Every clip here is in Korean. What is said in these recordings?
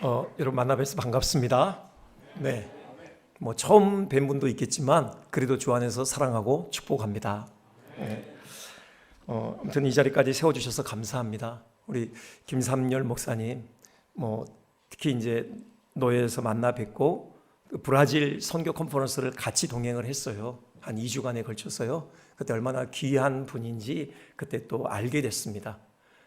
여러분 만나 뵈서 반갑습니다. 네, 뭐 처음 뵌 분도 있겠지만 그래도 주 안에서 사랑하고 축복합니다. 네. 아무튼 이 자리까지 세워주셔서 감사합니다. 우리 김삼열 목사님, 특히 이제 노예에서 만나 뵙고 그 브라질 선교 컨퍼런스를 같이 동행을 했어요. 한 2주간에 걸쳐서요. 그때 얼마나 귀한 분인지 그때 또 알게 됐습니다.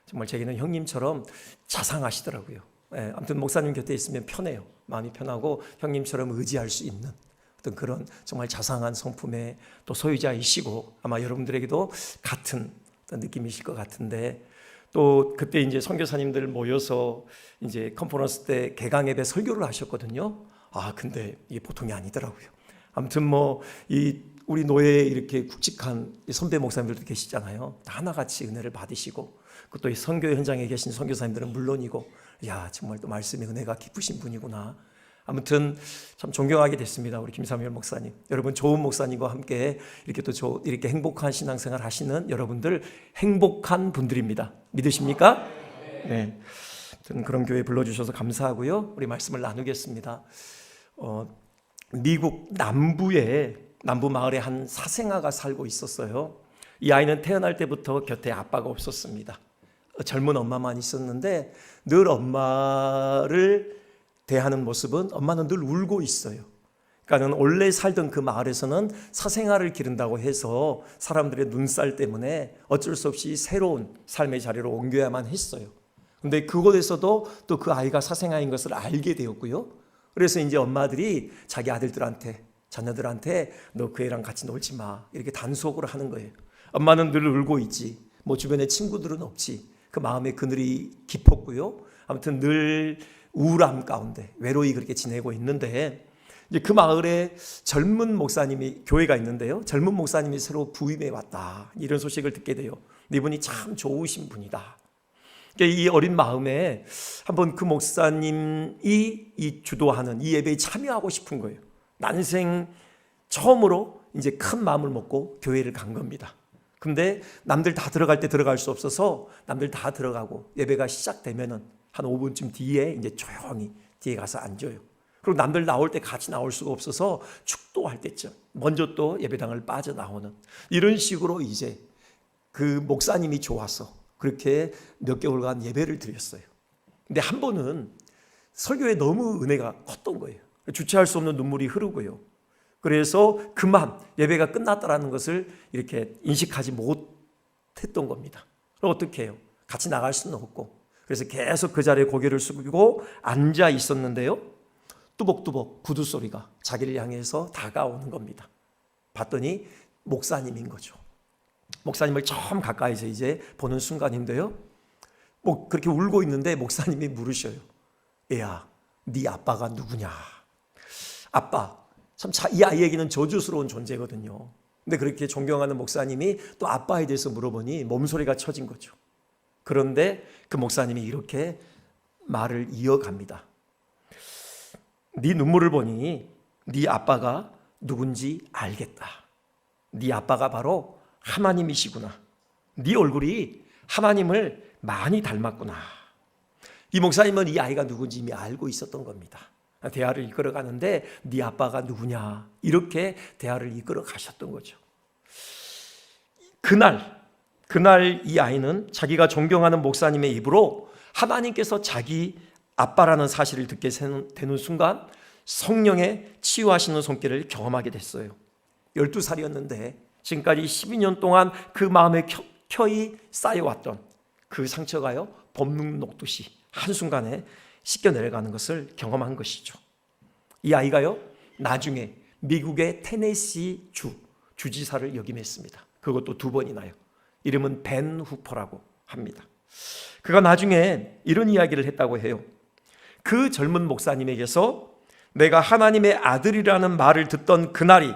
정말 제게는 형님처럼 자상하시더라고요. 아무튼 목사님 곁에 있으면 편해요. 마음이 편하고 형님처럼 의지할 수 있는 어떤 그런 정말 자상한 성품의 또 소유자이시고 아마 여러분들에게도 같은 어떤 느낌이실 것 같은데, 또 그때 이제 선교사님들 모여서 이제 컨퍼런스 때 개강 예배 설교를 하셨거든요. 근데 이게 보통이 아니더라고요. 아무튼 우리 노예에 이렇게 굵직한 선배 목사님들도 계시잖아요. 다 하나같이 은혜를 받으시고, 또 이 선교 현장에 계신 선교사님들은 물론이고, 정말 또 말씀의 은혜가 깊으신 분이구나. 아무튼 참 존경하게 됐습니다. 우리 김삼열 목사님, 여러분 좋은 목사님과 함께 이렇게 행복한 신앙생활 하시는 여러분들 행복한 분들입니다. 믿으십니까? 네. 그런 교회 불러주셔서 감사하고요. 우리 말씀을 나누겠습니다. 미국 남부 마을에 한 사생아가 살고 있었어요. 이 아이는 태어날 때부터 곁에 아빠가 없었습니다. 젊은 엄마만 있었는데 늘 엄마를 대하는 모습은 엄마는 늘 울고 있어요. 그러니까 원래 살던 그 마을에서는 사생아를 기른다고 해서 사람들의 눈살 때문에 어쩔 수 없이 새로운 삶의 자리로 옮겨야만 했어요. 근데 그곳에서도 또 그 아이가 사생아인 것을 알게 되었고요. 그래서 이제 엄마들이 자기 아들들한테, 자녀들한테 너 그 애랑 같이 놀지 마, 이렇게 단속을 하는 거예요. 엄마는 늘 울고 있지, 주변에 친구들은 없지. 그 마음의 그늘이 깊었고요. 아무튼 늘 우울함 가운데 외로이 그렇게 지내고 있는데, 이제 그 마을에 젊은 목사님이, 교회가 있는데요, 젊은 목사님이 새로 부임해 왔다, 이런 소식을 듣게 돼요. 이분이 참 좋으신 분이다. 이 어린 마음에 한번 그 목사님이 이 주도하는 이 예배에 참여하고 싶은 거예요. 난생 처음으로 이제 큰 마음을 먹고 교회를 간 겁니다. 근데 남들 다 들어갈 때 들어갈 수 없어서 남들 다 들어가고 예배가 시작되면은 한 5분쯤 뒤에 이제 조용히 뒤에 가서 앉아요. 그리고 남들 나올 때 같이 나올 수가 없어서 축도할 때쯤 먼저 또 예배당을 빠져나오는, 이런 식으로 이제 그 목사님이 좋아서 그렇게 몇 개월간 예배를 드렸어요. 근데 한 번은 설교에 너무 은혜가 컸던 거예요. 주체할 수 없는 눈물이 흐르고요. 그래서 그만 예배가 끝났다라는 것을 이렇게 인식하지 못했던 겁니다. 그럼 어떻게 해요? 같이 나갈 수는 없고, 그래서 계속 그 자리에 고개를 숙이고 앉아 있었는데요, 뚜벅뚜벅 구두 소리가 자기를 향해서 다가오는 겁니다. 봤더니 목사님인 거죠. 목사님을 처음 가까이서 이제 보는 순간인데요, 그렇게 울고 있는데 목사님이 물으셔요. 애야, 네 아빠가 누구냐? 아빠, 참 이 아이에게는 저주스러운 존재거든요. 근데 그렇게 존경하는 목사님이 또 아빠에 대해서 물어보니 몸소리가 쳐진 거죠. 그런데 그 목사님이 이렇게 말을 이어갑니다. 네 눈물을 보니 네 아빠가 누군지 알겠다. 네 아빠가 바로 하나님이시구나. 네 얼굴이 하나님을 많이 닮았구나. 이 목사님은 이 아이가 누군지 이미 알고 있었던 겁니다. 대화를 이끌어 가는데 네 아빠가 누구냐, 이렇게 대화를 이끌어 가셨던 거죠. 그날 이 아이는 자기가 존경하는 목사님의 입으로 하나님께서 자기 아빠라는 사실을 듣게 되는 순간 성령의 치유하시는 손길을 경험하게 됐어요. 12살이었는데 지금까지 12년 동안 그 마음에 켜이 쌓여왔던 그 상처가요, 봄눈 녹듯이 한순간에 씻겨 내려가는 것을 경험한 것이죠. 이 아이가요, 나중에 미국의 테네시 주지사를 역임했습니다. 그것도 2번이나요. 이름은 벤 후퍼라고 합니다. 그가 나중에 이런 이야기를 했다고 해요. 그 젊은 목사님에게서 내가 하나님의 아들이라는 말을 듣던 그날이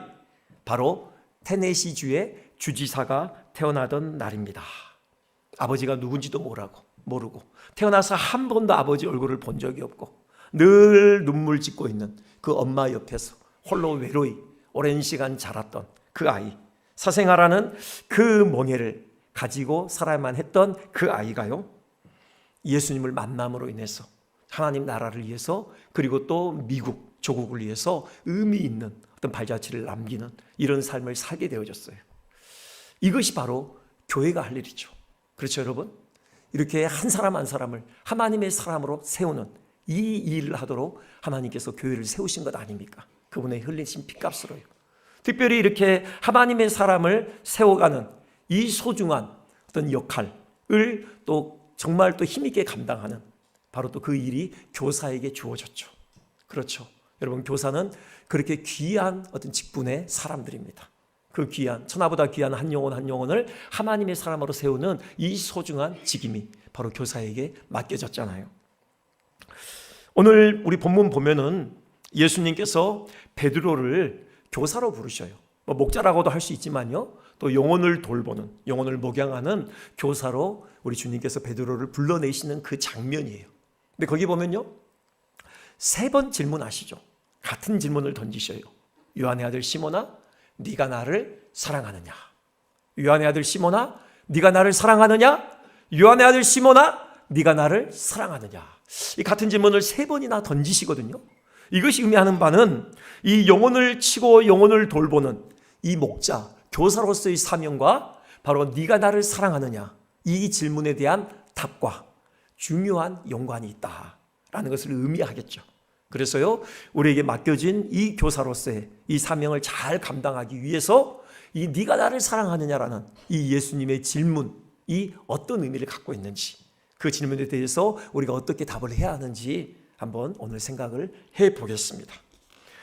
바로 테네시주의 주지사가 태어나던 날입니다. 아버지가 누군지도 모르고 태어나서 한 번도 아버지 얼굴을 본 적이 없고 늘 눈물 짓고 있는 그 엄마 옆에서 홀로 외로이 오랜 시간 자랐던 그 아이, 사생아라는 그 멍에를 가지고 살아야만 했던 그 아이가요, 예수님을 만남으로 인해서 하나님 나라를 위해서, 그리고 또 미국, 조국을 위해서 의미 있는 어떤 발자취를 남기는 이런 삶을 살게 되어졌어요. 이것이 바로 교회가 할 일이죠. 그렇죠, 여러분? 이렇게 한 사람 한 사람을 하나님의 사람으로 세우는 이 일을 하도록 하나님께서 교회를 세우신 것 아닙니까? 그분의 흘리신 피값으로요. 특별히 이렇게 하나님의 사람을 세워가는 이 소중한 어떤 역할을 또 정말 또 힘있게 감당하는 바로 또 그 일이 교사에게 주어졌죠. 그렇죠. 여러분, 교사는 그렇게 귀한 어떤 직분의 사람들입니다. 그 귀한, 천하보다 귀한 한 영혼 한 영혼을 하나님의 사람으로 세우는 이 소중한 직임이 바로 교사에게 맡겨졌잖아요. 오늘 우리 본문 보면은 예수님께서 베드로를 교사로 부르셔요. 목자라고도 할 수 있지만요, 또 영혼을 돌보는, 영혼을 목양하는 교사로 우리 주님께서 베드로를 불러내시는 그 장면이에요. 근데 거기 보면요, 3번 질문하시죠. 같은 질문을 던지셔요. 요한의 아들 시몬아, 네가 나를 사랑하느냐? 요한의 아들 시몬아, 네가 나를 사랑하느냐? 요한의 아들 시몬아, 네가 나를 사랑하느냐? 이 같은 질문을 3번이나 던지시거든요. 이것이 의미하는 바는 이 영혼을 치고 영혼을 돌보는 이 목자, 교사로서의 사명과 바로 네가 나를 사랑하느냐, 이 질문에 대한 답과 중요한 연관이 있다라는 것을 의미하겠죠. 그래서요, 우리에게 맡겨진 이 교사로서의 이 사명을 잘 감당하기 위해서 이 네가 나를 사랑하느냐라는 이 예수님의 질문이 어떤 의미를 갖고 있는지, 그 질문에 대해서 우리가 어떻게 답을 해야 하는지 한번 오늘 생각을 해보겠습니다.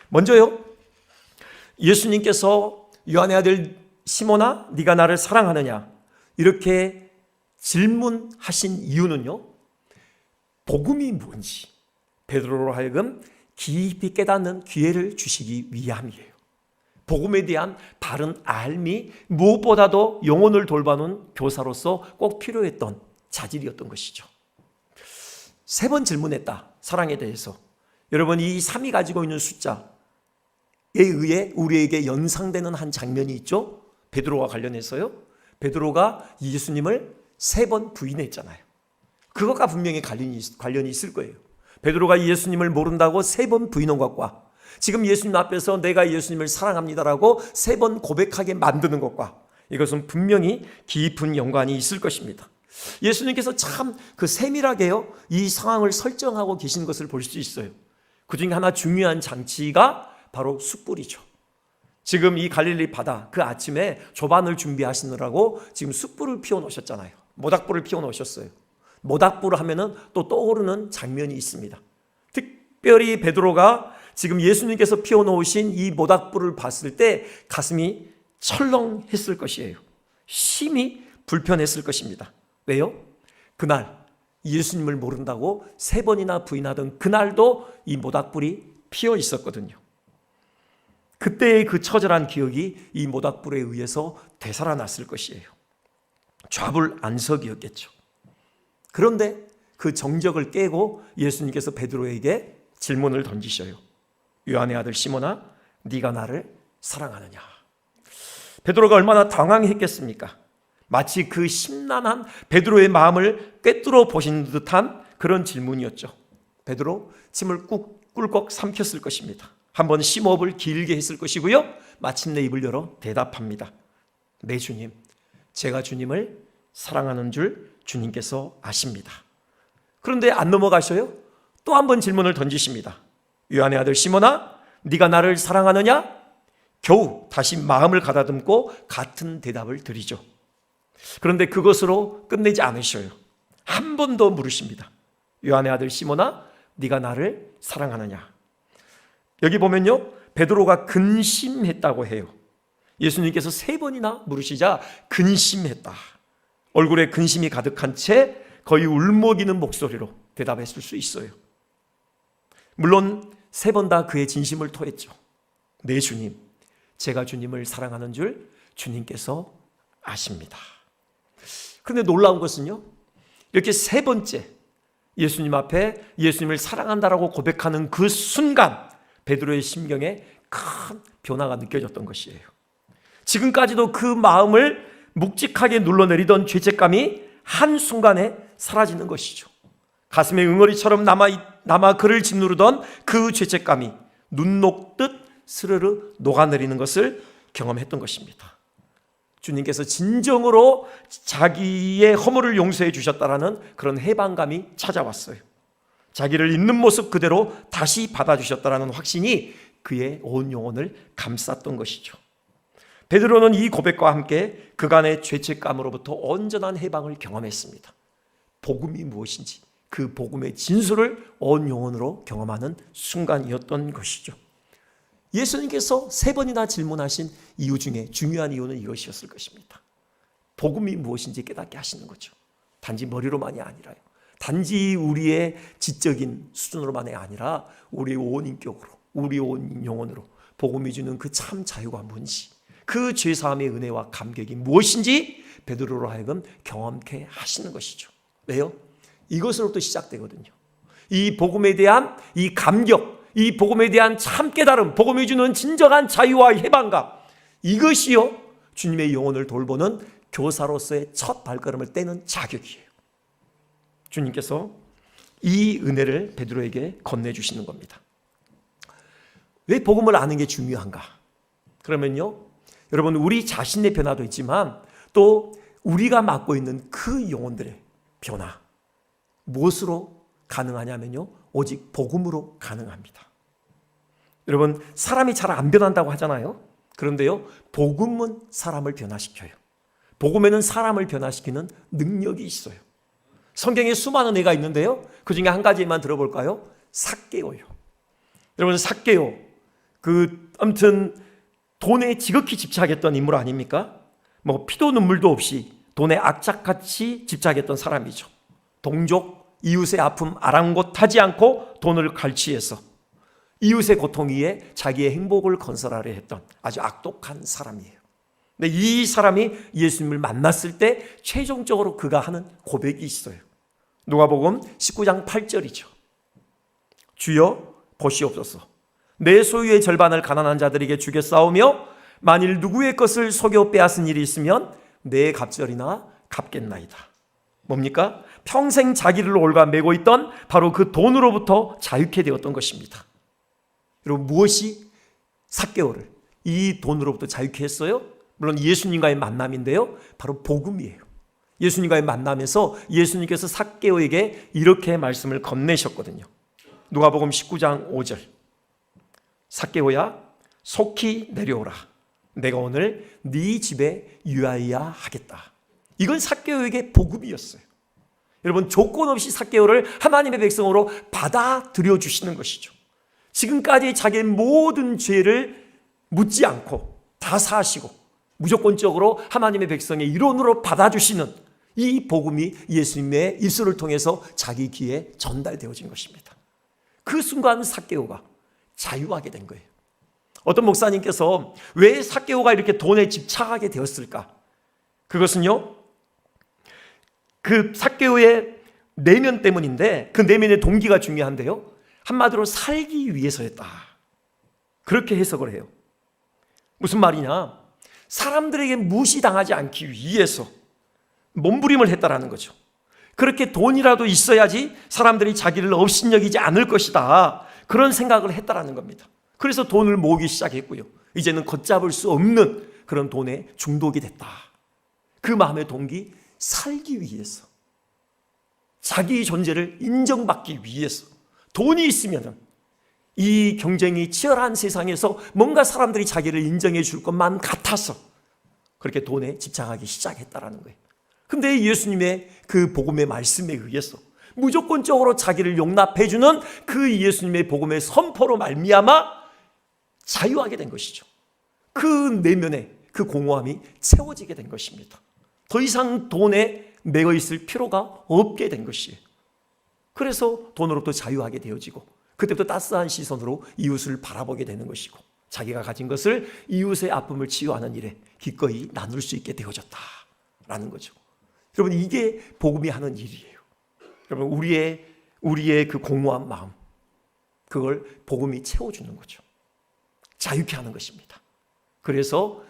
먼저요, 예수님께서 요한의 아들 시몬아, 네가 나를 사랑하느냐 이렇게 질문하신 이유는요, 복음이 뭔지 베드로로 하여금 깊이 깨닫는 기회를 주시기 위함이에요. 복음에 대한 바른 알미, 무엇보다도 영혼을 돌보는 교사로서 꼭 필요했던 자질이었던 것이죠. 3번 질문했다, 사랑에 대해서. 여러분, 이 3이 가지고 있는 숫자에 의해 우리에게 연상되는 한 장면이 있죠. 베드로와 관련해서요, 베드로가 예수님을 3번 부인했잖아요. 그것과 분명히 관련이 있을 거예요. 베드로가 예수님을 모른다고 3번 부인한 것과 지금 예수님 앞에서 내가 예수님을 사랑합니다라고 3번 고백하게 만드는 것과 이것은 분명히 깊은 연관이 있을 것입니다. 예수님께서 참 그 세밀하게요, 이 상황을 설정하고 계신 것을 볼 수 있어요. 그 중에 하나 중요한 장치가 바로 숯불이죠. 지금 이 갈릴리 바다 그 아침에 조반을 준비하시느라고 지금 숯불을 피워 놓으셨잖아요. 모닥불을 피워 놓으셨어요. 모닥불을 하면은 또 떠오르는 장면이 있습니다. 특별히 베드로가 지금 예수님께서 피워 놓으신 이 모닥불을 봤을 때 가슴이 철렁했을 것이에요. 심히 불편했을 것입니다. 왜요? 그날 예수님을 모른다고 3번이나 부인하던 그날도 이 모닥불이 피어 있었거든요. 그때의 그 처절한 기억이 이 모닥불에 의해서 되살아났을 것이에요. 좌불안석이었겠죠. 그런데 그 정적을 깨고 예수님께서 베드로에게 질문을 던지셔요. 요한의 아들 시몬아, 네가 나를 사랑하느냐? 베드로가 얼마나 당황했겠습니까? 마치 그 심란한 베드로의 마음을 꿰뚫어 보신 듯한 그런 질문이었죠. 베드로 침을 꿀꺽 삼켰을 것입니다. 한번 심호흡을 길게 했을 것이고요, 마침내 입을 열어 대답합니다. 네, 주님, 제가 주님을 사랑하는 줄 주님께서 아십니다. 그런데 안 넘어가셔요. 또 한 번 질문을 던지십니다. 요한의 아들 시몬아, 네가 나를 사랑하느냐? 겨우 다시 마음을 가다듬고 같은 대답을 드리죠. 그런데 그것으로 끝내지 않으셔요. 한 번 더 물으십니다. 요한의 아들 시몬아, 네가 나를 사랑하느냐? 여기 보면요, 베드로가 근심했다고 해요. 예수님께서 3번이나 물으시자 근심했다. 얼굴에 근심이 가득한 채 거의 울먹이는 목소리로 대답했을 수 있어요. 물론 3번 다 그의 진심을 토했죠. 네, 주님, 제가 주님을 사랑하는 줄 주님께서 아십니다. 그런데 놀라운 것은요, 이렇게 3번째 예수님 앞에 예수님을 사랑한다라고 고백하는 그 순간 베드로의 심경에 큰 변화가 느껴졌던 것이에요. 지금까지도 그 마음을 묵직하게 눌러내리던 죄책감이 한순간에 사라지는 것이죠. 가슴에 응어리처럼 남아있던 남아 그를 짓누르던 그 죄책감이 눈 녹듯 스르르 녹아내리는 것을 경험했던 것입니다. 주님께서 진정으로 자기의 허물을 용서해 주셨다라는 그런 해방감이 찾아왔어요. 자기를 있는 모습 그대로 다시 받아주셨다라는 확신이 그의 온 영혼을 감쌌던 것이죠. 베드로는 이 고백과 함께 그간의 죄책감으로부터 온전한 해방을 경험했습니다. 복음이 무엇인지 그 복음의 진수를 온 영혼으로 경험하는 순간이었던 것이죠. 예수님께서 3번이나 질문하신 이유 중에 중요한 이유는 이것이었을 것입니다. 복음이 무엇인지 깨닫게 하시는 거죠. 단지 머리로만이 아니라요. 단지 우리의 지적인 수준으로만이 아니라 우리의 온 인격으로, 우리 온 영혼으로 복음이 주는 그 참 자유가 뭔지, 그 죄사함의 은혜와 감격이 무엇인지 베드로로 하여금 경험케 하시는 것이죠. 왜요? 이것으로부터 시작되거든요. 이 복음에 대한 이 감격, 이 복음에 대한 참 깨달음, 복음이 주는 진정한 자유와 해방감, 이것이요 주님의 영혼을 돌보는 교사로서의 첫 발걸음을 떼는 자격이에요. 주님께서 이 은혜를 베드로에게 건네주시는 겁니다. 왜 복음을 아는 게 중요한가? 그러면요, 여러분 우리 자신의 변화도 있지만 또 우리가 맡고 있는 그 영혼들의 변화, 무엇으로 가능하냐면요, 오직 복음으로 가능합니다. 여러분 사람이 잘 안 변한다고 하잖아요. 그런데요, 복음은 사람을 변화시켜요. 복음에는 사람을 변화시키는 능력이 있어요. 성경에 수많은 예가 있는데요, 그 중에 한 가지만 들어볼까요? 삭개오요. 여러분 삭개오, 아무튼 돈에 지극히 집착했던 인물 아닙니까? 피도 눈물도 없이 돈에 악착같이 집착했던 사람이죠. 동족, 이웃의 아픔 아랑곳하지 않고 돈을 갈취해서 이웃의 고통 위에 자기의 행복을 건설하려 했던 아주 악독한 사람이에요. 근데 이 사람이 예수님을 만났을 때 최종적으로 그가 하는 고백이 있어요. 누가복음 19장 8절이죠. 주여 보시옵소서, 내 소유의 절반을 가난한 자들에게 주겠사오며 만일 누구의 것을 속여 빼앗은 일이 있으면 내 갑절이나 갚겠나이다. 뭡니까? 평생 자기를 올가매고 있던 바로 그 돈으로부터 자유케 되었던 것입니다. 여러분 무엇이 삭개오를 이 돈으로부터 자유케 했어요? 물론 예수님과의 만남인데요, 바로 복음이에요. 예수님과의 만남에서 예수님께서 삭개오에게 이렇게 말씀을 건네셨거든요. 누가복음 19장 5절, 삭개오야 속히 내려오라, 내가 오늘 네 집에 유하여야 하겠다. 이건 삭개오에게 복음이었어요. 여러분 조건 없이 삭개오를 하나님의 백성으로 받아들여 주시는 것이죠. 지금까지 자기의 모든 죄를 묻지 않고 다 사하시고 무조건적으로 하나님의 백성의 일원으로 받아주시는 이 복음이 예수님의 입술을 통해서 자기 귀에 전달되어진 것입니다. 그 순간 삭개오가 자유하게 된 거예요. 어떤 목사님께서 왜 삭개오가 이렇게 돈에 집착하게 되었을까? 그것은요, 그 삭개오의 내면 때문인데, 그 내면의 동기가 중요한데요, 한마디로 살기 위해서였다, 그렇게 해석을 해요. 무슨 말이냐? 사람들에게 무시당하지 않기 위해서 몸부림을 했다라는 거죠. 그렇게 돈이라도 있어야지 사람들이 자기를 업신여기지 않을 것이다, 그런 생각을 했다라는 겁니다. 그래서 돈을 모으기 시작했고요, 이제는 걷잡을 수 없는 그런 돈에 중독이 됐다. 그 마음의 동기, 살기 위해서, 자기 존재를 인정받기 위해서. 돈이 있으면 이 경쟁이 치열한 세상에서 뭔가 사람들이 자기를 인정해 줄 것만 같아서 그렇게 돈에 집착하기 시작했다라는 거예요. 근데 예수님의 그 복음의 말씀에 의해서 무조건적으로 자기를 용납해 주는 그 예수님의 복음의 선포로 말미암아 자유하게 된 것이죠. 그 내면에 그 공허함이 채워지게 된 것입니다. 더 이상 돈에 매여 있을 필요가 없게 된 것이에요. 그래서 돈으로부터 자유하게 되어지고 그때부터 따스한 시선으로 이웃을 바라보게 되는 것이고 자기가 가진 것을 이웃의 아픔을 치유하는 일에 기꺼이 나눌 수 있게 되어졌다라는 거죠. 여러분 이게 복음이 하는 일이에요. 여러분 우리의 그 공허한 마음, 그걸 복음이 채워주는 거죠. 자유케 하는 것입니다. 그래서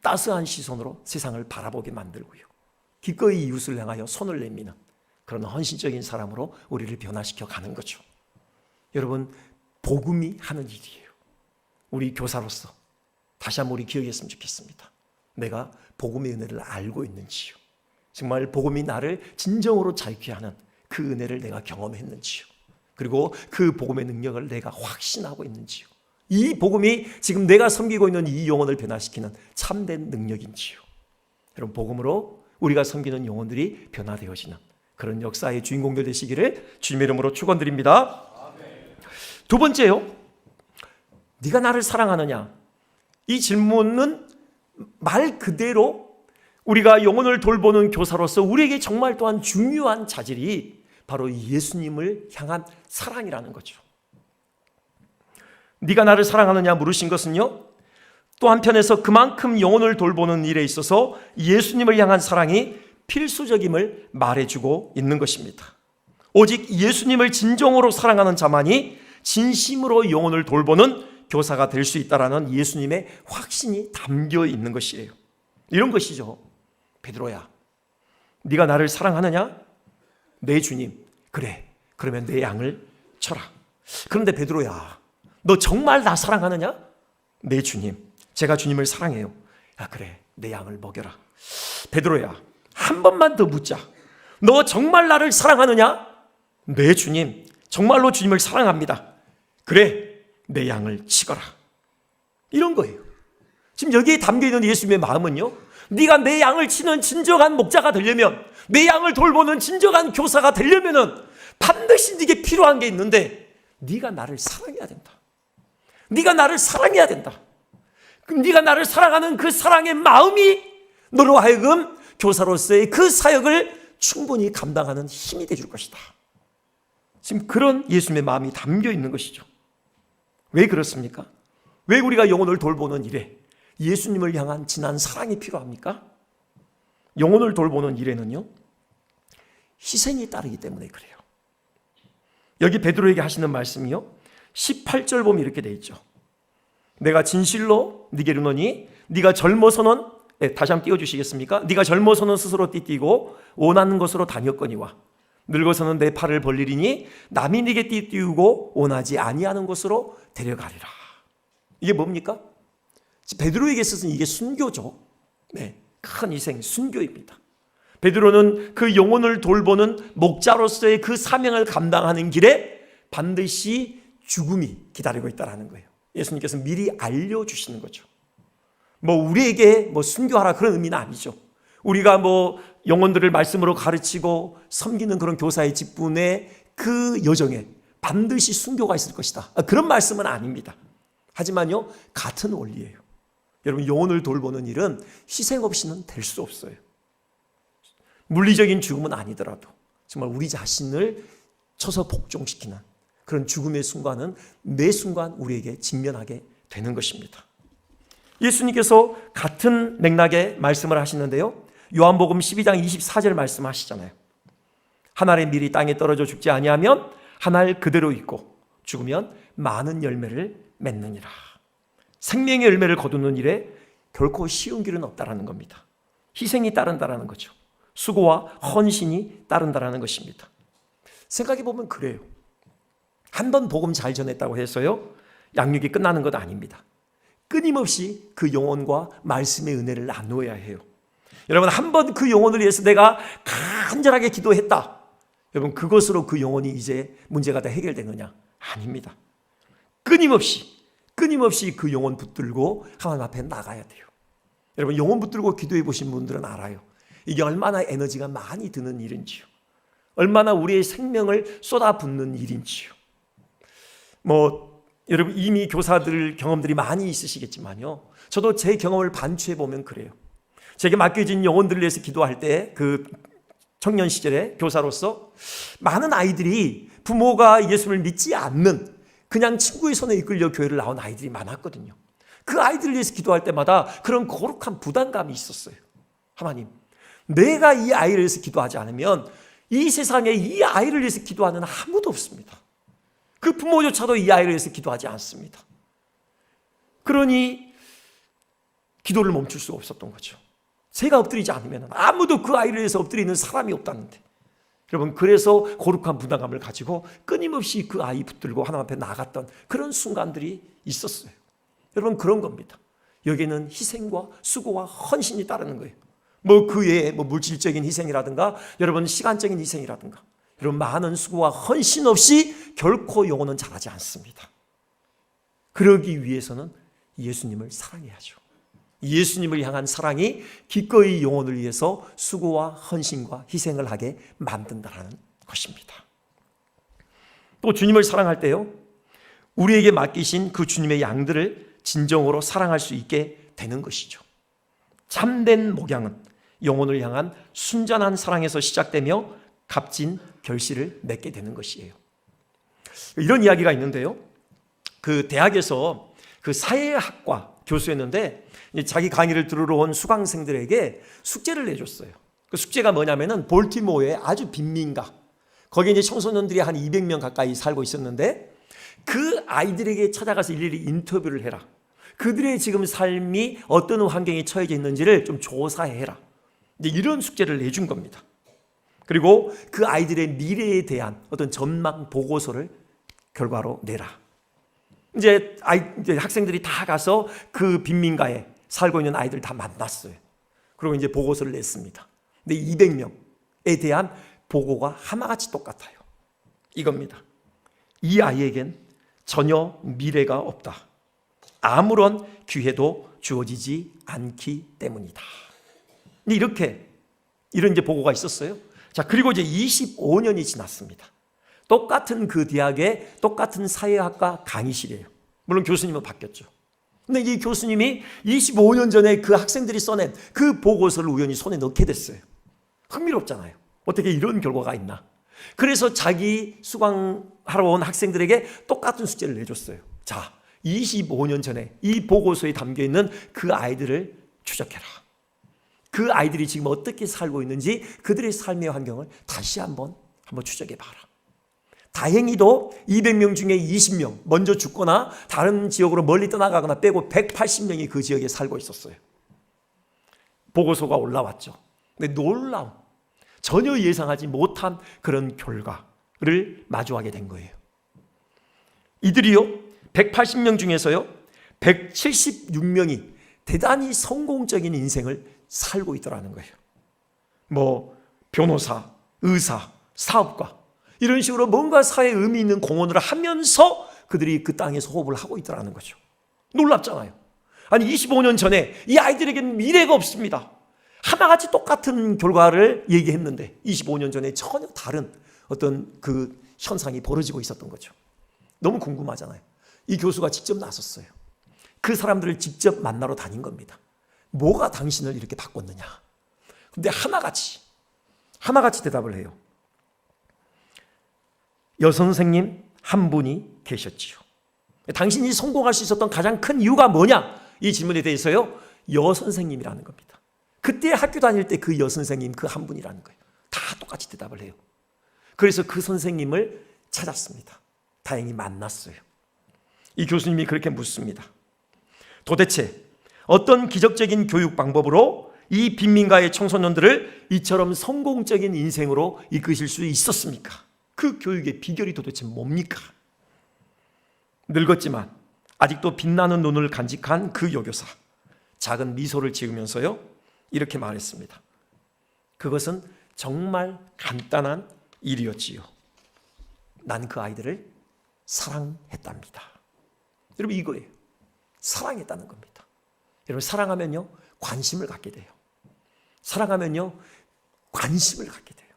따스한 시선으로 세상을 바라보게 만들고요, 기꺼이 이웃을 향하여 손을 내미는 그런 헌신적인 사람으로 우리를 변화시켜 가는 거죠. 여러분, 복음이 하는 일이에요. 우리 교사로서 다시 한번 우리 기억했으면 좋겠습니다. 내가 복음의 은혜를 알고 있는지요. 정말 복음이 나를 진정으로 자유케 하는 그 은혜를 내가 경험했는지요. 그리고 그 복음의 능력을 내가 확신하고 있는지요. 이 복음이 지금 내가 섬기고 있는 이 영혼을 변화시키는 참된 능력인지요. 여러분, 복음으로 우리가 섬기는 영혼들이 변화되어지는 그런 역사의 주인공들 되시기를 주님의 이름으로 축원드립니다. 두 번째요, 네가 나를 사랑하느냐? 이 질문은 말 그대로 우리가 영혼을 돌보는 교사로서 우리에게 정말 또한 중요한 자질이 바로 예수님을 향한 사랑이라는 거죠. 네가 나를 사랑하느냐 물으신 것은요, 또 한편에서 그만큼 영혼을 돌보는 일에 있어서 예수님을 향한 사랑이 필수적임을 말해주고 있는 것입니다. 오직 예수님을 진정으로 사랑하는 자만이 진심으로 영혼을 돌보는 교사가 될 수 있다라는 예수님의 확신이 담겨 있는 것이에요. 이런 것이죠. 베드로야, 네가 나를 사랑하느냐? 네, 주님. 그래, 그러면 내 양을 쳐라. 그런데 베드로야, 너 정말 나 사랑하느냐? 네, 주님. 제가 주님을 사랑해요. 야, 그래, 내 양을 먹여라. 베드로야, 한 번만 더 묻자. 너 정말 나를 사랑하느냐? 네, 주님. 정말로 주님을 사랑합니다. 그래, 내 양을 치거라. 이런 거예요. 지금 여기에 담겨있는 예수님의 마음은요, 네가 내 양을 치는 진정한 목자가 되려면, 내 양을 돌보는 진정한 교사가 되려면 반드시 네게 필요한 게 있는데, 네가 나를 사랑해야 된다. 네가 나를 사랑해야 된다. 그럼 네가 나를 사랑하는 그 사랑의 마음이 너로 하여금 교사로서의 그 사역을 충분히 감당하는 힘이 되줄 것이다. 지금 그런 예수님의 마음이 담겨 있는 것이죠. 왜 그렇습니까? 왜 우리가 영혼을 돌보는 일에 예수님을 향한 진한 사랑이 필요합니까? 영혼을 돌보는 일에는요, 희생이 따르기 때문에 그래요. 여기 베드로에게 하시는 말씀이요, 18절 보면 이렇게 돼 있죠. 내가 진실로 네게 이르노니 네가 젊어서는, 다시 한번 띄워주시겠습니까? 네가 젊어서는 스스로 띠띠고 원하는 것으로 다녔거니와 늙어서는 내 팔을 벌리리니 남이 네게 띠띠우고 원하지 아니하는 곳으로 데려가리라. 이게 뭡니까? 베드로에게 있어서는 이게 순교죠. 네, 큰 희생, 순교입니다. 베드로는 그 영혼을 돌보는 목자로서의 그 사명을 감당하는 길에 반드시 죽음이 기다리고 있다는 거예요. 예수님께서 미리 알려주시는 거죠. 우리에게 순교하라 그런 의미는 아니죠. 우리가 영혼들을 말씀으로 가르치고 섬기는 그런 교사의 직분의 그 여정에 반드시 순교가 있을 것이다, 그런 말씀은 아닙니다. 하지만요, 같은 원리예요. 여러분, 영혼을 돌보는 일은 희생 없이는 될 수 없어요. 물리적인 죽음은 아니더라도 정말 우리 자신을 쳐서 복종시키는 그런 죽음의 순간은 매 순간 우리에게 직면하게 되는 것입니다. 예수님께서 같은 맥락의 말씀을 하시는데요, 요한복음 12장 24절 말씀하시잖아요. 한 알의 밀이 땅에 떨어져 죽지 아니하면 한 알 그대로 있고 죽으면 많은 열매를 맺느니라. 생명의 열매를 거두는 일에 결코 쉬운 길은 없다라는 겁니다. 희생이 따른다라는 거죠. 수고와 헌신이 따른다라는 것입니다. 생각해 보면 그래요. 한 번 복음 잘 전했다고 해서요, 양육이 끝나는 것 아닙니다. 끊임없이 그 영혼과 말씀의 은혜를 나누어야 해요. 여러분, 한 번 그 영혼을 위해서 내가 간절하게 기도했다, 여러분, 그것으로 그 영혼이 이제 문제가 다 해결되느냐? 아닙니다. 끊임없이 그 영혼 붙들고 하나님 앞에 나가야 돼요. 여러분, 영혼 붙들고 기도해 보신 분들은 알아요. 이게 얼마나 에너지가 많이 드는 일인지요. 얼마나 우리의 생명을 쏟아붓는 일인지요. 여러분, 이미 교사들 경험들이 많이 있으시겠지만요, 저도 제 경험을 반추해 보면 그래요. 제게 맡겨진 영혼들을 위해서 기도할 때, 그 청년 시절에 교사로서 많은 아이들이 부모가 예수를 믿지 않는 그냥 친구의 손에 이끌려 교회를 나온 아이들이 많았거든요. 그 아이들을 위해서 기도할 때마다 그런 거룩한 부담감이 있었어요. 하나님, 내가 이 아이를 위해서 기도하지 않으면 이 세상에 이 아이를 위해서 기도하는 아무도 없습니다. 그 부모조차도 이 아이를 위해서 기도하지 않습니다. 그러니 기도를 멈출 수가 없었던 거죠. 제가 엎드리지 않으면 아무도 그 아이를 위해서 엎드리는 사람이 없다는데, 여러분, 그래서 거룩한 부담감을 가지고 끊임없이 그 아이 붙들고 하나님 앞에 나갔던 그런 순간들이 있었어요. 여러분, 그런 겁니다. 여기에는 희생과 수고와 헌신이 따르는 거예요. 그 외에 물질적인 희생이라든가 여러분 시간적인 희생이라든가 여러분 많은 수고와 헌신 없이 결코 영혼은 자라지 않습니다. 그러기 위해서는 예수님을 사랑해야죠. 예수님을 향한 사랑이 기꺼이 영혼을 위해서 수고와 헌신과 희생을 하게 만든다는 것입니다. 또 주님을 사랑할 때요, 우리에게 맡기신 그 주님의 양들을 진정으로 사랑할 수 있게 되는 것이죠. 참된 목양은 영혼을 향한 순전한 사랑에서 시작되며 값진 결실을 맺게 되는 것이에요. 이런 이야기가 있는데요, 그 대학에서 그 사회학과 교수였는데 자기 강의를 들으러 온 수강생들에게 숙제를 내줬어요. 그 숙제가 뭐냐면은 볼티모어의 아주 빈민가, 거기에 이제 청소년들이 한 200명 가까이 살고 있었는데 그 아이들에게 찾아가서 일일이 인터뷰를 해라. 그들의 지금 삶이 어떤 환경에 처해져 있는지를 좀 조사해라. 이런 숙제를 내준 겁니다. 그리고 그 아이들의 미래에 대한 어떤 전망 보고서를 결과로 내라. 이제 학생들이 다 가서 그 빈민가에 살고 있는 아이들 다 만났어요. 그리고 이제 보고서를 냈습니다. 근데 200명에 대한 보고가 하나같이 똑같아요. 이겁니다. 이 아이에겐 전혀 미래가 없다. 아무런 기회도 주어지지 않기 때문이다. 이런 이제 보고가 있었어요. 자, 그리고 이제 25년이 지났습니다. 똑같은 그 대학의 똑같은 사회학과 강의실이에요. 물론 교수님은 바뀌었죠. 근데 이 교수님이 25년 전에 그 학생들이 써낸 그 보고서를 우연히 손에 넣게 됐어요. 흥미롭잖아요. 어떻게 이런 결과가 있나. 그래서 자기 수강하러 온 학생들에게 똑같은 숙제를 내줬어요. 자, 25년 전에 이 보고서에 담겨있는 그 아이들을 추적해라. 그 아이들이 지금 어떻게 살고 있는지 그들의 삶의 환경을 다시 한번 추적해봐라. 다행히도 200명 중에 20명 먼저 죽거나 다른 지역으로 멀리 떠나가거나 빼고 180명이 그 지역에 살고 있었어요. 보고서가 올라왔죠. 근데 놀라운, 전혀 예상하지 못한 그런 결과를 마주하게 된 거예요. 이들이요, 180명 중에서요 176명이 대단히 성공적인 인생을 살고 있더라는 거예요. 변호사, 의사, 사업가 이런 식으로 뭔가 사회에 의미 있는 공헌을 하면서 그들이 그 땅에서 호흡을 하고 있더라는 거죠. 놀랍잖아요. 아니 25년 전에 이 아이들에게는 미래가 없습니다. 하나같이 똑같은 결과를 얘기했는데 25년 전에 전혀 다른 어떤 그 현상이 벌어지고 있었던 거죠. 너무 궁금하잖아요. 이 교수가 직접 나섰어요. 그 사람들을 직접 만나러 다닌 겁니다. 뭐가 당신을 이렇게 바꿨느냐. 근데 하나같이 대답을 해요. 여선생님 한 분이 계셨지요. 당신이 성공할 수 있었던 가장 큰 이유가 뭐냐? 이 질문에 대해서요, 여선생님이라는 겁니다. 그때 학교 다닐 때 그 여선생님 그 한 분이라는 거예요. 다 똑같이 대답을 해요. 그래서 그 선생님을 찾았습니다. 다행히 만났어요. 이 교수님이 그렇게 묻습니다. 도대체 어떤 기적적인 교육 방법으로 이 빈민가의 청소년들을 이처럼 성공적인 인생으로 이끄실 수 있었습니까? 그 교육의 비결이 도대체 뭡니까? 늙었지만 아직도 빛나는 눈을 간직한 그 여교사, 작은 미소를 지으면서요 이렇게 말했습니다. 그것은 정말 간단한 일이었지요. 난 그 아이들을 사랑했답니다. 여러분, 이거예요. 사랑했다는 겁니다. 여러분, 사랑하면요 관심을 갖게 돼요. 사랑하면요 관심을 갖게 돼요.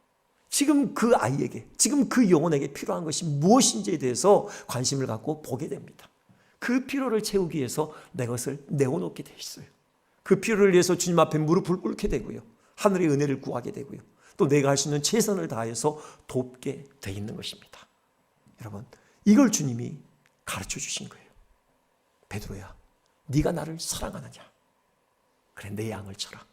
지금 그 아이에게, 지금 그 영혼에게 필요한 것이 무엇인지에 대해서 관심을 갖고 보게 됩니다. 그 필요를 채우기 위해서 내 것을 내어놓게 돼 있어요. 그 필요를 위해서 주님 앞에 무릎을 꿇게 되고요, 하늘의 은혜를 구하게 되고요, 또 내가 할 수 있는 최선을 다해서 돕게 돼 있는 것입니다. 여러분, 이걸 주님이 가르쳐 주신 거예요. 베드로야, 네가 나를 사랑하느냐? 그래, 내 양을 쳐라.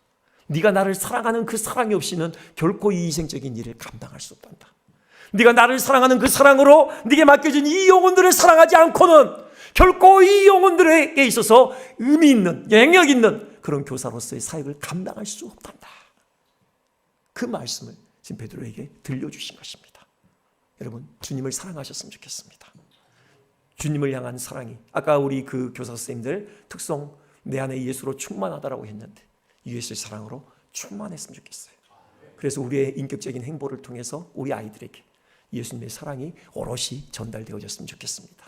네가 나를 사랑하는 그 사랑이 없이는 결코 이 희생적인 일을 감당할 수 없단다. 네가 나를 사랑하는 그 사랑으로 네게 맡겨진 이 영혼들을 사랑하지 않고는 결코 이 영혼들에게 있어서 의미 있는, 영역 있는 그런 교사로서의 사역을 감당할 수 없단다. 그 말씀을 지금 베드로에게 들려주신 것입니다. 여러분, 주님을 사랑하셨으면 좋겠습니다. 주님을 향한 사랑이, 아까 우리 그 교사 선생님들 특성 내 안에 예수로 충만하다라고 했는데 예수의 사랑으로 충만했으면 좋겠어요. 그래서 우리의 인격적인 행보를 통해서 우리 아이들에게 예수님의 사랑이 오롯이 전달되어졌으면 좋겠습니다.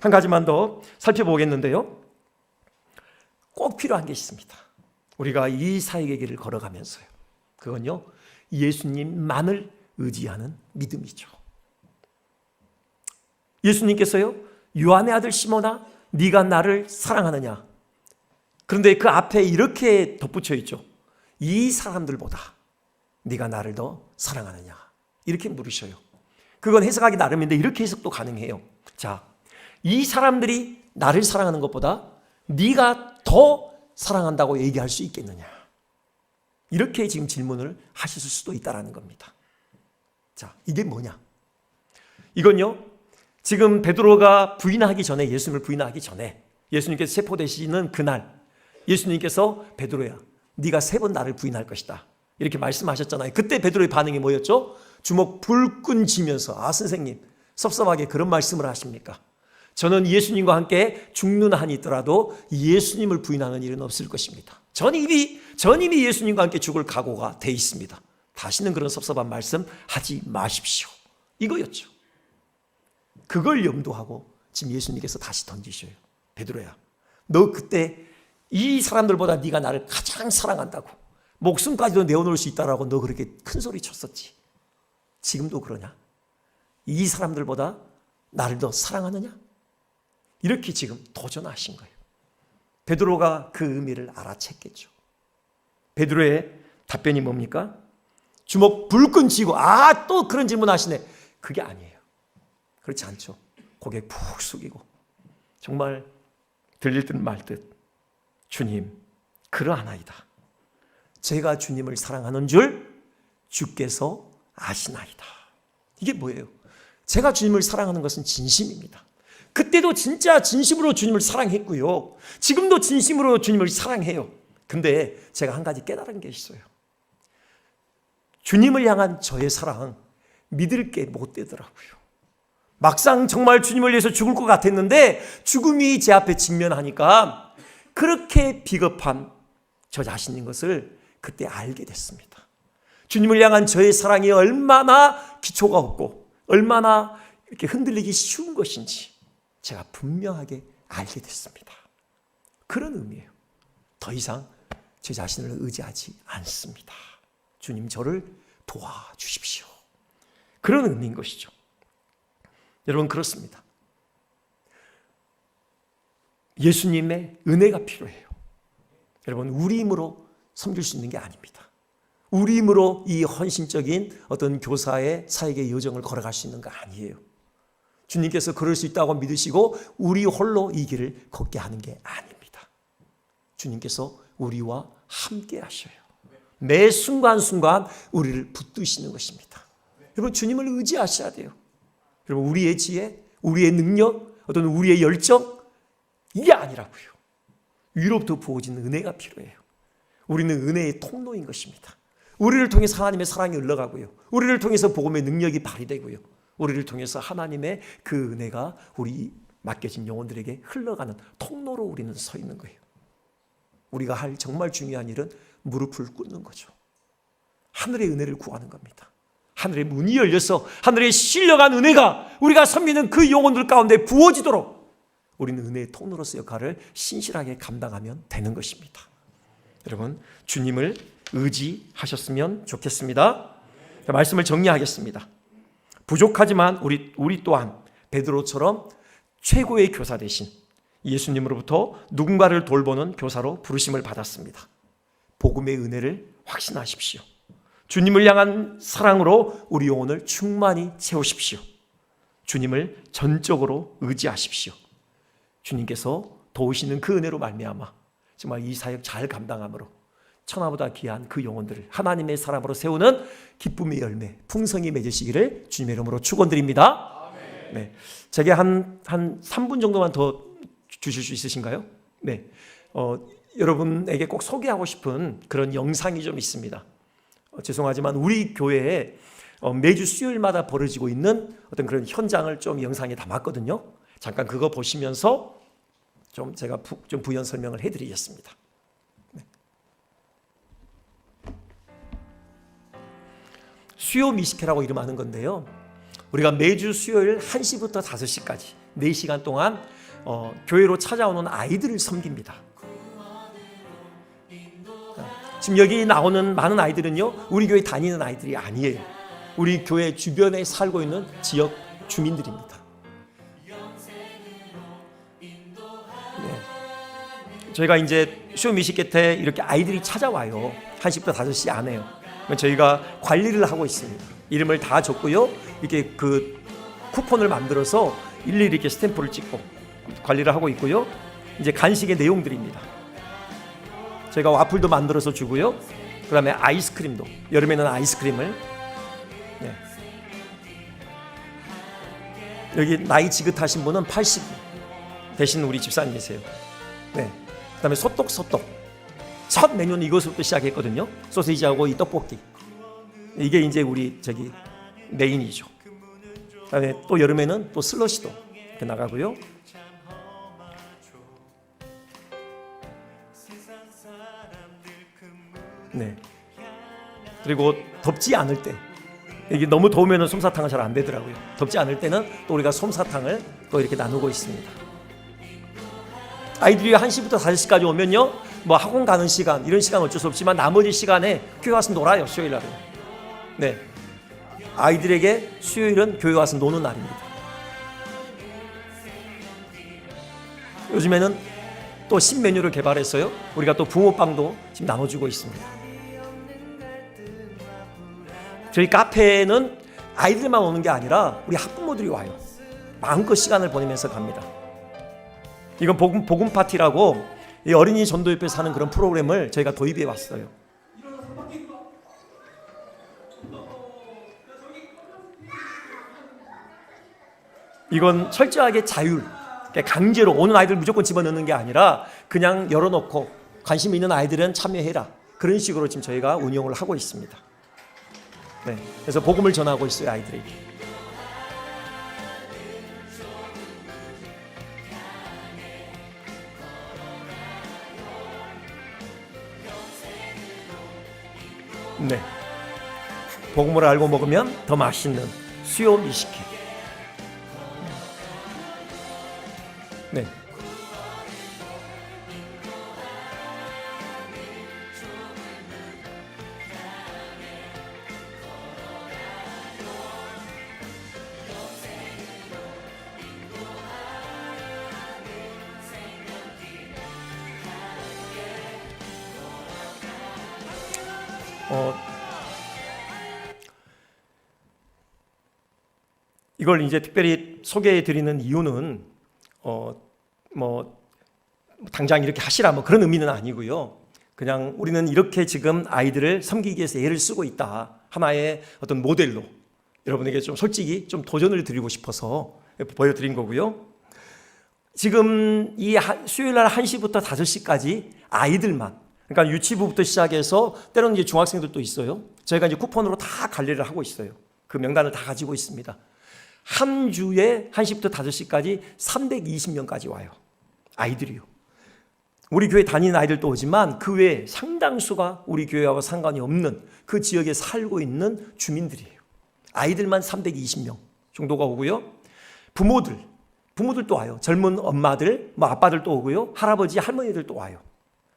한 가지만 더 살펴보겠는데요, 꼭 필요한 게 있습니다. 우리가 이 사역의 길을 걸어가면서요, 그건요, 예수님만을 의지하는 믿음이죠. 예수님께서요, 요한의 아들 시몬아, 네가 나를 사랑하느냐? 그런데 그 앞에 이렇게 덧붙여 있죠. 이 사람들보다 네가 나를 더 사랑하느냐? 이렇게 물으셔요. 그건 해석하기 나름인데 이렇게 해석도 가능해요. 자, 이 사람들이 나를 사랑하는 것보다 네가 더 사랑한다고 얘기할 수 있겠느냐? 이렇게 지금 질문을 하실 수도 있다는 겁니다. 자, 이게 뭐냐? 이건요, 지금 베드로가 부인하기 전에, 예수님을 부인하기 전에 예수님께서 세포되시는 그날 예수님께서 베드로야, 네가 3번 나를 부인할 것이다 이렇게 말씀하셨잖아요. 그때 베드로의 반응이 뭐였죠? 주먹 불끈 쥐면서, 아 선생님 섭섭하게 그런 말씀을 하십니까? 저는 예수님과 함께 죽는 한이 있더라도 예수님을 부인하는 일은 없을 것입니다. 전 이미 예수님과 함께 죽을 각오가 돼 있습니다. 다시는 그런 섭섭한 말씀 하지 마십시오. 이거였죠. 그걸 염두하고 지금 예수님께서 다시 던지셔요. 베드로야, 너 그때 이 사람들보다 네가 나를 가장 사랑한다고, 목숨까지도 내어놓을 수 있다라고 너 그렇게 큰 소리 쳤었지. 지금도 그러냐? 이 사람들보다 나를 더 사랑하느냐? 이렇게 지금 도전하신 거예요. 베드로가 그 의미를 알아챘겠죠. 베드로의 답변이 뭡니까? 주먹 불끈 쥐고, 아, 또 그런 질문 하시네. 그게 아니에요. 그렇지 않죠. 고개 푹 숙이고 정말 들릴 듯 말 듯, 주님 그러하나이다. 제가 주님을 사랑하는 줄 주께서 아시나이다. 이게 뭐예요? 제가 주님을 사랑하는 것은 진심입니다. 그때도 진짜 진심으로 주님을 사랑했고요, 지금도 진심으로 주님을 사랑해요. 근데 제가 한 가지 깨달은 게 있어요. 주님을 향한 저의 사랑 믿을 게 못 되더라고요. 막상 정말 주님을 위해서 죽을 것 같았는데 죽음이 제 앞에 직면하니까 그렇게 비겁한 저 자신인 것을 그때 알게 됐습니다. 주님을 향한 저의 사랑이 얼마나 기초가 없고 얼마나 이렇게 흔들리기 쉬운 것인지 제가 분명하게 알게 됐습니다. 그런 의미예요. 더 이상 제 자신을 의지하지 않습니다. 주님 저를 도와주십시오. 그런 의미인 것이죠. 여러분, 그렇습니다. 예수님의 은혜가 필요해요. 여러분, 우리 힘으로 섬길 수 있는 게 아닙니다. 우리 힘으로 이 헌신적인 어떤 교사의 사역의 여정을 걸어갈 수 있는 거 아니에요. 주님께서 그럴 수 있다고 믿으시고 우리 홀로 이 길을 걷게 하는 게 아닙니다. 주님께서 우리와 함께 하셔요. 매 순간순간 우리를 붙드시는 것입니다. 여러분, 주님을 의지하셔야 돼요. 여러분, 우리의 지혜, 우리의 능력, 어떤 우리의 열정, 이게 아니라고요. 위로부터 부어지는 은혜가 필요해요. 우리는 은혜의 통로인 것입니다. 우리를 통해서 하나님의 사랑이 흘러가고요, 우리를 통해서 복음의 능력이 발휘되고요, 우리를 통해서 하나님의 그 은혜가 우리 맡겨진 영혼들에게 흘러가는 통로로 우리는 서 있는 거예요. 우리가 할 정말 중요한 일은 무릎을 꿇는 거죠. 하늘의 은혜를 구하는 겁니다. 하늘의 문이 열려서 하늘에 실려간 은혜가 우리가 섬기는 그 영혼들 가운데 부어지도록 우리는 은혜의 통로로서 역할을 신실하게 감당하면 되는 것입니다. 여러분, 주님을 의지하셨으면 좋겠습니다. 말씀을 정리하겠습니다. 부족하지만 우리 또한 베드로처럼 최고의 교사 되신 예수님으로부터 누군가를 돌보는 교사로 부르심을 받았습니다. 복음의 은혜를 확신하십시오. 주님을 향한 사랑으로 우리 영혼을 충만히 채우십시오. 주님을 전적으로 의지하십시오. 주님께서 도우시는 그 은혜로 말미암아 정말 이 사역 잘 감당함으로 천하보다 귀한 그 영혼들을 하나님의 사람으로 세우는 기쁨의 열매 풍성히 맺으시기를 주님의 이름으로 축원드립니다. 네, 제게 한 3분 정도만 더 주실 수 있으신가요? 네, 여러분에게 꼭 소개하고 싶은 그런 영상이 좀 있습니다. 죄송하지만 우리 교회에 매주 수요일마다 벌어지고 있는 어떤 그런 현장을 좀 영상에 담았거든요. 잠깐 그거 보시면서 좀 제가 좀 부연 설명을 해드리겠습니다. 네. 수요 미식회라고 이름하는 건데요. 우리가 매주 수요일 1시부터 5시까지 4시간 동안 교회로 찾아오는 아이들을 섬깁니다. 지금 여기 나오는 많은 아이들은요, 우리 교회 다니는 아이들이 아니에요. 우리 교회 주변에 살고 있는 지역 주민들입니다. 네. 저희가 이제 수요 미식회 때 이렇게 아이들이 찾아와요. 1시부터 5시 안에요. 저희가 관리를 하고 있습니다. 이름을 다 적고요, 이렇게 그 쿠폰을 만들어서 일일이 이렇게 스탬프를 찍고 관리를 하고 있고요. 이제 간식의 내용들입니다. 저희가 와플도 만들어서 주고요. 그 다음에 아이스크림도, 여름에는 아이스크림을. 네. 여기 나이 지긋하신 분은 80 대신 우리 집사님이세요. 네. 그 다음에 소떡. 첫 메뉴는 이것부터 시작했거든요. 소시지하고 이 떡볶이. 이게 이제 우리 메인이죠. 그 다음에 또 여름에는 또 슬러시도 이렇게 나가고요. 네. 그리고 덥지 않을 때, 이게 너무 더우면 솜사탕은 잘 안 되더라고요. 덥지 않을 때는 또 우리가 솜사탕을 또 이렇게 나누고 있습니다. 아이들이 1시부터 5시까지 오면요, 뭐 학원 가는 시간, 이런 시간 어쩔 수 없지만 나머지 시간에 교회 와서 놀아요. 수요일 날은. 네. 아이들에게 수요일은 교회 와서 노는 날입니다. 요즘에는 또 신메뉴를 개발했어요. 우리가 또 붕어빵도 지금 나눠주고 있습니다. 저희 카페에는 아이들만 오는 게 아니라 우리 학부모들이 와요. 마음껏 시간을 보내면서 갑니다. 이건 복음 파티라고 이 어린이 전도협회에서 하는 그런 프로그램을 저희가 도입해 왔어요. 이건 철저하게 자율, 강제로 오는 아이들 무조건 집어넣는 게 아니라 그냥 열어놓고 관심 있는 아이들은 참여해라. 그런 식으로 지금 저희가 운영을 하고 있습니다. 네, 그래서 복음을 전하고 있어요, 아이들에게. 네, 복음을 알고 먹으면 더 맛있는 수요 미식회. 네. 이걸 이제 특별히 소개해 드리는 이유는 뭐 당장 이렇게 하시라 뭐 그런 의미는 아니고요. 그냥 우리는 이렇게 지금 아이들을 섬기기 위해서 애를 쓰고 있다. 하나의 어떤 모델로 여러분에게 좀 솔직히 좀 도전을 드리고 싶어서 보여드린 거고요. 지금 이 수요일 날 1시부터 5시까지 아이들만, 그러니까 유치부부터 시작해서 때로는 이제 중학생들도 있어요. 저희가 이제 쿠폰으로 다 관리를 하고 있어요. 그 명단을 다 가지고 있습니다. 한 주에 1시부터 5시까지 320명까지 와요. 아이들이요. 우리 교회 다니는 아이들도 오지만 그 외에 상당수가 우리 교회하고 상관이 없는 그 지역에 살고 있는 주민들이에요. 아이들만 320명 정도가 오고요. 부모들도 와요. 젊은 엄마들, 뭐 아빠들도 오고요. 할아버지, 할머니들도 와요.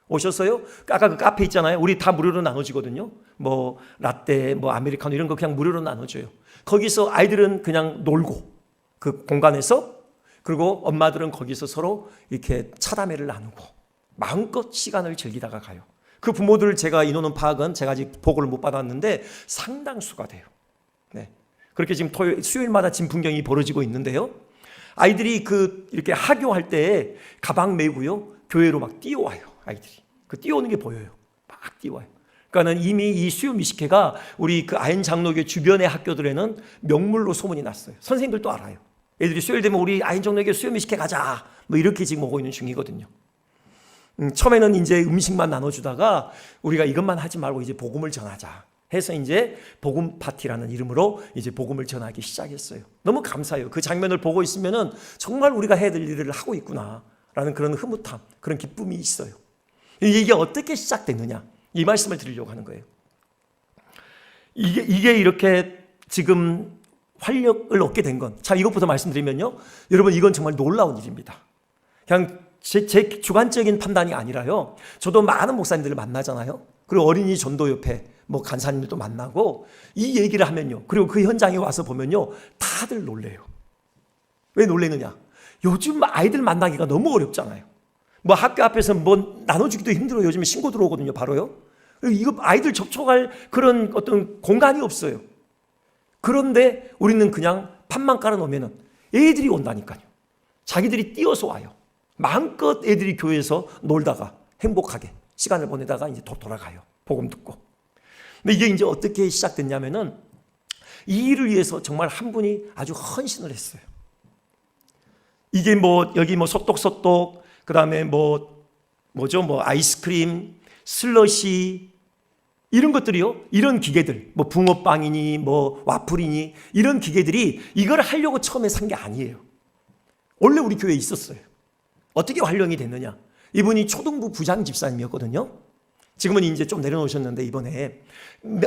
오셨어요? 아까 그 카페 있잖아요. 우리 다 무료로 나눠주거든요. 뭐 라떼, 뭐 아메리카노 이런 거 그냥 무료로 나눠줘요. 거기서 아이들은 그냥 놀고 그 공간에서, 그리고 엄마들은 거기서 서로 이렇게 차담회를 나누고 마음껏 시간을 즐기다가 가요. 그 부모들 제가 인원은 파악은 제가 아직 보고를 못 받았는데 상당수가 돼요. 네. 그렇게 지금 수요일마다 지금 풍경이 벌어지고 있는데요. 아이들이 이렇게 하교할 때 가방 메고요. 교회로 막 뛰어와요. 아이들이. 그 뛰어오는 게 보여요. 막 뛰어와요. 그러니까는 이미 이 수요 미식회가 우리 그 아현 장로교 주변의 학교들에는 명물로 소문이 났어요. 선생님들도 알아요. 애들이 수요일 되면 우리 아현 장로교 수요 미식회 가자. 뭐 이렇게 지금 오고 있는 중이거든요. 처음에는 이제 음식만 나눠주다가 우리가 이것만 하지 말고 이제 복음을 전하자. 해서 이제 복음 파티라는 이름으로 이제 복음을 전하기 시작했어요. 너무 감사해요. 그 장면을 보고 있으면은 정말 우리가 해야 될 일을 하고 있구나라는 그런 흐뭇함, 그런 기쁨이 있어요. 이게 어떻게 시작됐느냐, 이 말씀을 드리려고 하는 거예요. 이게 이렇게 지금 활력을 얻게 된 건, 자, 이것부터 말씀드리면요, 여러분, 이건 정말 놀라운 일입니다. 그냥 제 주관적인 판단이 아니라요, 저도 많은 목사님들을 만나잖아요. 그리고 어린이 전도협회 뭐 간사님들도 만나고 이 얘기를 하면요, 그리고 그 현장에 와서 보면요, 다들 놀래요. 왜 놀래느냐? 요즘 아이들 만나기가 너무 어렵잖아요. 뭐 학교 앞에서 뭐 나눠주기도 힘들어요. 요즘에 신고 들어오거든요, 바로요. 이거 아이들 접촉할 그런 어떤 공간이 없어요. 그런데 우리는 그냥 판만 깔아놓으면 애들이 온다니까요. 자기들이 뛰어서 와요. 마음껏 애들이 교회에서 놀다가 행복하게 시간을 보내다가 이제 돌아가요. 복음 듣고. 근데 이게 이제 어떻게 시작됐냐면은 이 일을 위해서 정말 한 분이 아주 헌신을 했어요. 이게 뭐 여기 뭐 소떡소떡, 그다음에 뭐죠? 뭐 아이스크림, 슬러시, 이런 것들이요, 이런 기계들, 뭐 붕어빵이니 뭐 와플이니 이런 기계들이 이걸 하려고 처음에 산 게 아니에요. 원래 우리 교회에 있었어요. 어떻게 활용이 됐느냐? 이분이 초등부 부장 집사님이었거든요. 지금은 이제 좀 내려놓으셨는데, 이번에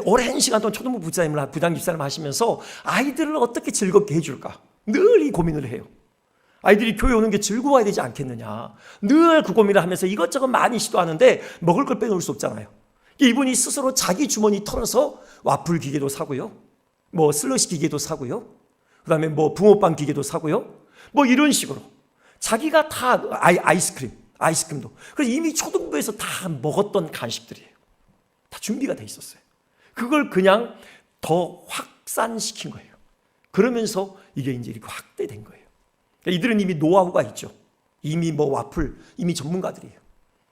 오랜 시간 동안 초등부 부장 집사님 하시면서 아이들을 어떻게 즐겁게 해줄까 늘 이 고민을 해요. 아이들이 교회 오는 게 즐거워야 되지 않겠느냐, 늘 그 고민을 하면서 이것저것 많이 시도하는데 먹을 걸 빼놓을 수 없잖아요. 이분이 스스로 자기 주머니 털어서 와플 기계도 사고요, 뭐 슬러시 기계도 사고요, 그 다음에 뭐 붕어빵 기계도 사고요, 뭐 이런 식으로 자기가 다 아이스크림도. 그래서 이미 초등부에서 다 먹었던 간식들이에요. 다 준비가 돼 있었어요. 그걸 그냥 더 확산시킨 거예요. 그러면서 이게 이제 이렇게 확대된 거예요. 그러니까 이들은 이미 노하우가 있죠. 이미 뭐 와플, 이미 전문가들이에요.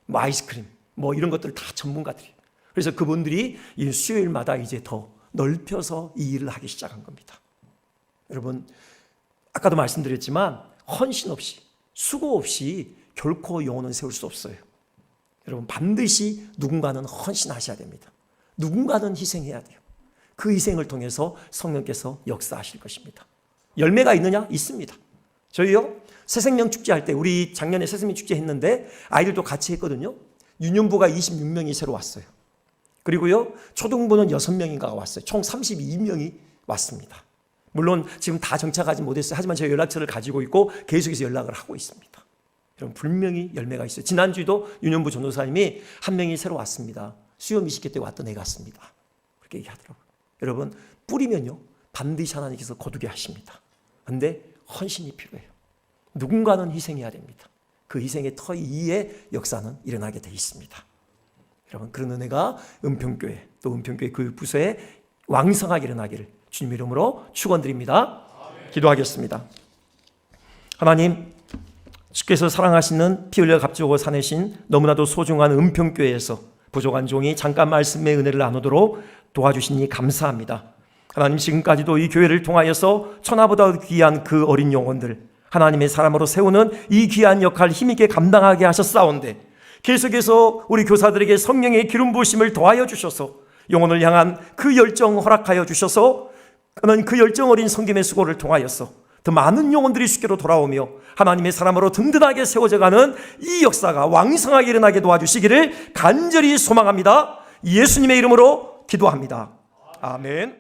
뭐 아이스크림, 뭐 이런 것들 다 전문가들이에요. 그래서 그분들이 이 수요일마다 이제 더 넓혀서 이 일을 하기 시작한 겁니다. 여러분, 아까도 말씀드렸지만 헌신 없이, 수고 없이 결코 영혼은 세울 수 없어요. 여러분, 반드시 누군가는 헌신하셔야 됩니다. 누군가는 희생해야 돼요. 그 희생을 통해서 성령께서 역사하실 것입니다. 열매가 있느냐? 있습니다. 저희요, 새생명 축제 할 때, 우리 작년에 새생명 축제 했는데 아이들도 같이 했거든요. 유년부가 26명이 새로 왔어요. 그리고요, 초등부는 6명인가가 왔어요. 총 32명이 왔습니다. 물론 지금 다 정착하지 못했어요. 하지만 제가 연락처를 가지고 있고 계속해서 연락을 하고 있습니다. 여러분, 분명히 열매가 있어요. 지난주에도 유년부 전도사님이 한 명이 새로 왔습니다. 수요 미식회 때 왔던 애 같습니다. 그렇게 얘기하더라고요. 여러분, 뿌리면요, 반드시 하나님께서 거두게 하십니다. 그런데 헌신이 필요해요. 누군가는 희생해야 됩니다. 그 희생의 터 위에 역사는 일어나게 돼 있습니다. 여러분, 그런 은혜가 은평교회, 또 은평교회 그 부서에 왕성하게 일어나기를 주님 이름으로 축원드립니다. 기도하겠습니다. 하나님, 주께서 사랑하시는 피 흘려 값주고 사내신 너무나도 소중한 은평교회에서 부족한 종이 잠깐 말씀의 은혜를 나누도록 도와주시니 감사합니다. 하나님, 지금까지도 이 교회를 통하여서 천하보다 귀한 그 어린 영혼들, 하나님의 사람으로 세우는 이 귀한 역할 힘있게 감당하게 하셨사온데, 계속해서 우리 교사들에게 성령의 기름 부으심을 더하여 주셔서 영혼을 향한 그 열정 허락하여 주셔서 그 열정 어린 섬김의 수고를 통하여서 더 많은 영혼들이 주께로 돌아오며 하나님의 사람으로 든든하게 세워져가는 이 역사가 왕성하게 일어나게 도와주시기를 간절히 소망합니다. 예수님의 이름으로 기도합니다. 아멘.